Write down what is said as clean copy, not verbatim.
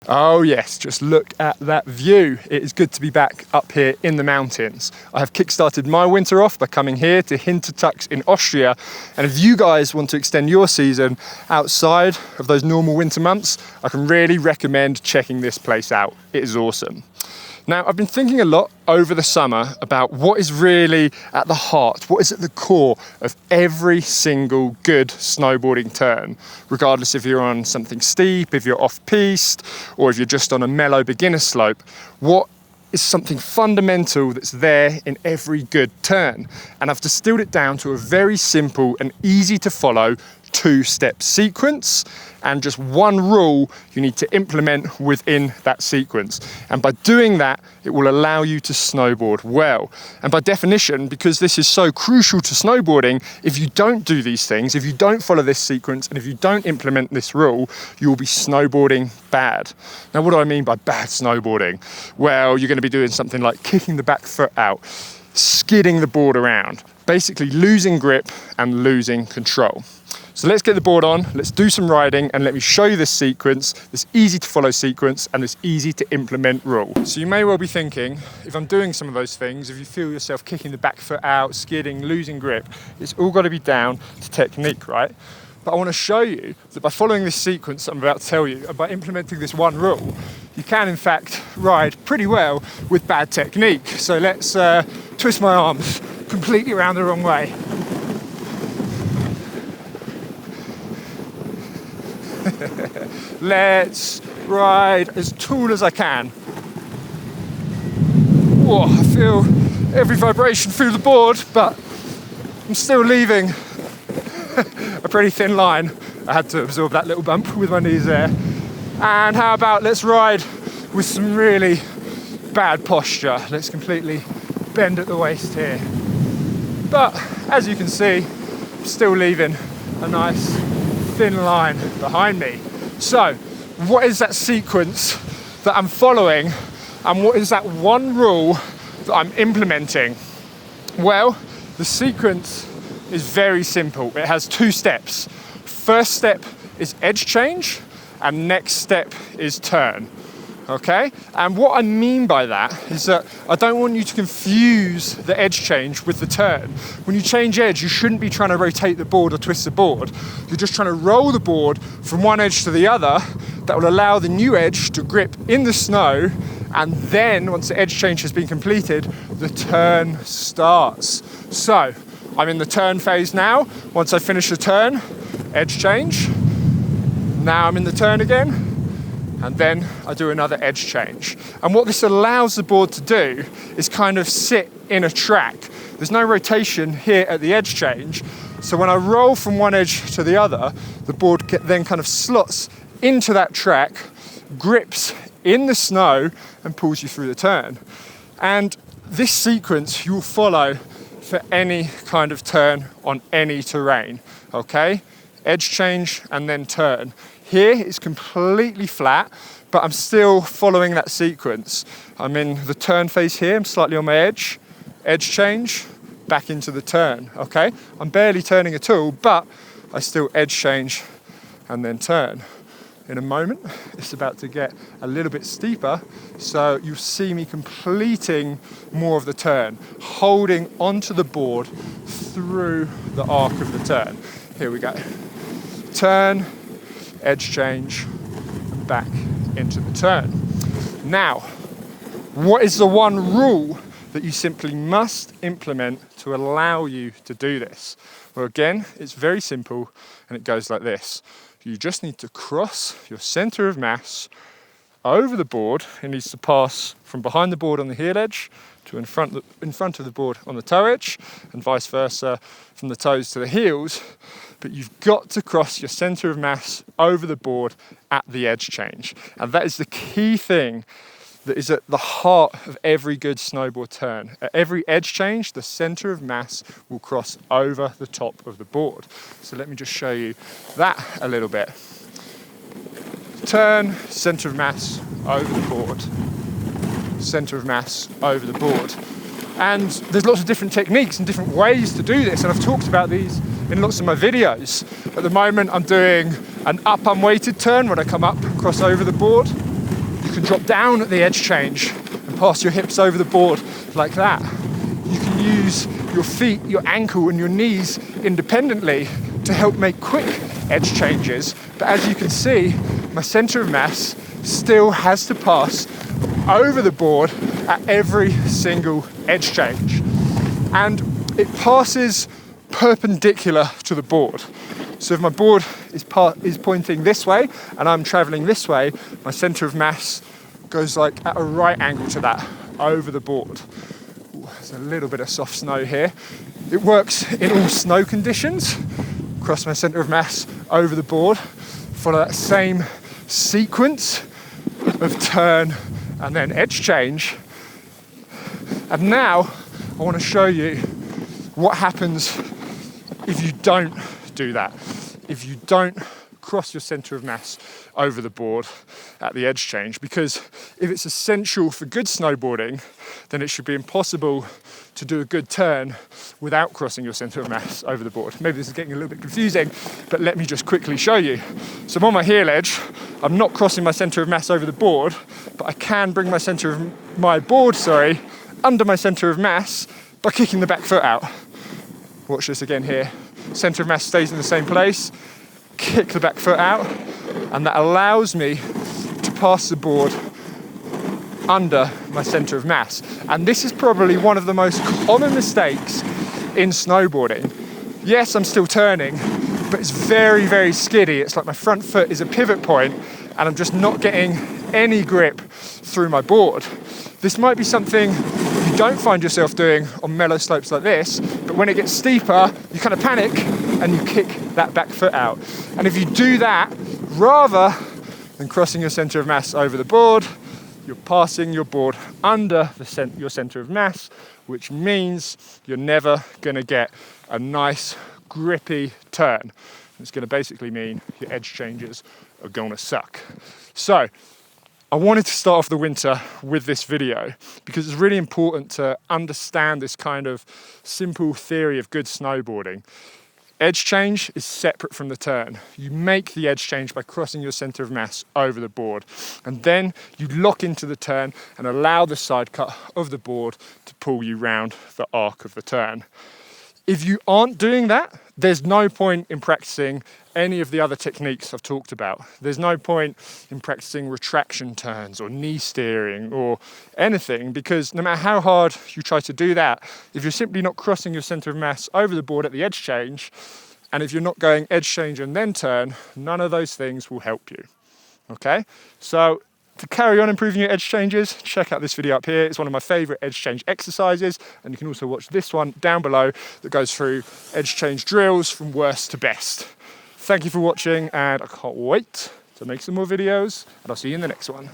Oh yes, just look at that view. It is good to be back up here in the mountains. I have kickstarted my winter off by coming here to Hintertux in Austria. And if you guys want to extend your season outside of those normal winter months, I can really recommend checking this place out. It is awesome. Now, I've been thinking a lot over the summer about what is really at the heart, what is at the core of every single good snowboarding turn, regardless if you're on something steep, if you're off-piste, or if you're just on a mellow beginner slope. What is something fundamental that's there in every good turn? And I've distilled it down to a very simple and easy to follow two-step sequence and just one rule you need to implement within that sequence. And by doing that, it will allow you to snowboard well. And by definition, because this is so crucial to snowboarding, if you don't do these things, if you don't follow this sequence, and if you don't implement this rule, you will be snowboarding bad. Now, what do I mean by bad snowboarding? Well, you're going to be doing something like kicking the back foot out, skidding the board around, basically losing grip and losing control. So let's get the board on, let's do some riding, and let me show you this sequence, this easy to follow sequence, and this easy to implement rule. So you may well be thinking, if I'm doing some of those things, if you feel yourself kicking the back foot out, skidding, losing grip, it's all got to be down to technique, right? But I want to show you that by following this sequence I'm about to tell you, and by implementing this one rule, you can in fact ride pretty well with bad technique. So let's twist my arms completely around the wrong way. Let's ride as tall as I can. Whoa, I feel every vibration through the board, but I'm still leaving a pretty thin line. I had to absorb that little bump with my knees there. And how about let's ride with some really bad posture. Let's completely bend at the waist here. But as you can see, I'm still leaving a nice thin line behind me. So what is that sequence that I'm following, and what is that one rule that I'm implementing? Well, the sequence is very simple. It has two steps. First step is edge change, and next step is turn. Okay? And what I mean by that is that I don't want you to confuse the edge change with the turn. When you change edge, you shouldn't be trying to rotate the board or twist the board. You're just trying to roll the board from one edge to the other. That will allow the new edge to grip in the snow, and then once the edge change has been completed, the turn starts. So I'm in the turn phase now. Once I finish the turn, edge change. Now I'm in the turn again, and then I do another edge change. And what this allows the board to do is kind of sit in a track. There's no rotation here at the edge change, so when I roll from one edge to the other, the board then kind of slots into that track, grips in the snow, and pulls you through the turn. And this sequence you will follow for any kind of turn on any terrain, okay? Edge change and then turn. Here it's completely flat, but I'm still following that sequence. I'm in the turn phase here, I'm slightly on my edge change, back into the turn, okay? I'm barely turning at all, but I still edge change and then turn. In a moment, it's about to get a little bit steeper, so you'll see me completing more of the turn, holding onto the board through the arc of the turn. Here we go. Turn, edge change, and back into the turn. Now, what is the one rule that you simply must implement to allow you to do this? Well, again, it's very simple, and it goes like this. You just need to cross your center of mass over the board. It needs to pass from behind the board on the heel edge to in front of the board on the toe edge, and vice versa from the toes to the heels. But you've got to cross your center of mass over the board at the edge change. And that is the key thing that is at the heart of every good snowboard turn. At every edge change, the center of mass will cross over the top of the board. So let me just show you that a little bit. Turn, center of mass over the board. Center of mass over the board. And there's lots of different techniques and different ways to do this, and I've talked about these in lots of my videos. At the moment, I'm doing an up unweighted turn when I come up, cross over the board. can drop down at the edge change and pass your hips over the board like that. You can use your feet, your ankle and your knees independently to help make quick edge changes. But as you can see, my center of mass still has to pass over the board at every single edge change. And it passes perpendicular to the board. So if my board is pointing this way and I'm traveling this way, my center of mass goes like at a right angle to that, over the board. Ooh, there's a little bit of soft snow here. It works in all snow conditions. Cross my center of mass over the board, follow that same sequence of turn and then edge change. And now I want to show you what happens if you don't do that. If you don't cross your center of mass over the board at the edge change, because if it's essential for good snowboarding, then it should be impossible to do a good turn without crossing your center of mass over the board. Maybe this is getting a little bit confusing, but let me just quickly show you. So I'm on my heel edge, I'm not crossing my center of mass over the board, but I can bring my board under my center of mass by kicking the back foot out. Watch this again here. Center of mass stays in the same place, kick the back foot out, and that allows me to pass the board under my center of mass. And this is probably one of the most common mistakes in snowboarding. Yes, I'm still turning, but it's very, very skiddy. It's like my front foot is a pivot point and I'm just not getting any grip through my board. This might be something you don't find yourself doing on mellow slopes like this, but when it gets steeper, you kind of panic and you kick that back foot out. And if you do that, rather than crossing your center of mass over the board, you're passing your board under your center of mass, which means you're never going to get a nice grippy turn. It's going to basically mean your edge changes are going to suck. So I wanted to start off the winter with this video because it's really important to understand this kind of simple theory of good snowboarding. Edge change is separate from the turn. You make the edge change by crossing your center of mass over the board, and then you lock into the turn and allow the side cut of the board to pull you round the arc of the turn. If you aren't doing that, there's no point in practicing any of the other techniques I've talked about. There's no point in practicing retraction turns or knee steering or anything, because no matter how hard you try to do that, if you're simply not crossing your center of mass over the board at the edge change, and if you're not going edge change and then turn, none of those things will help you. Okay? So to carry on improving your edge changes, check out this video up here. It's one of my favorite edge change exercises, and you can also watch this one down below that goes through edge change drills from worst to best. Thank you for watching, and I can't wait to make some more videos, and I'll see you in the next one.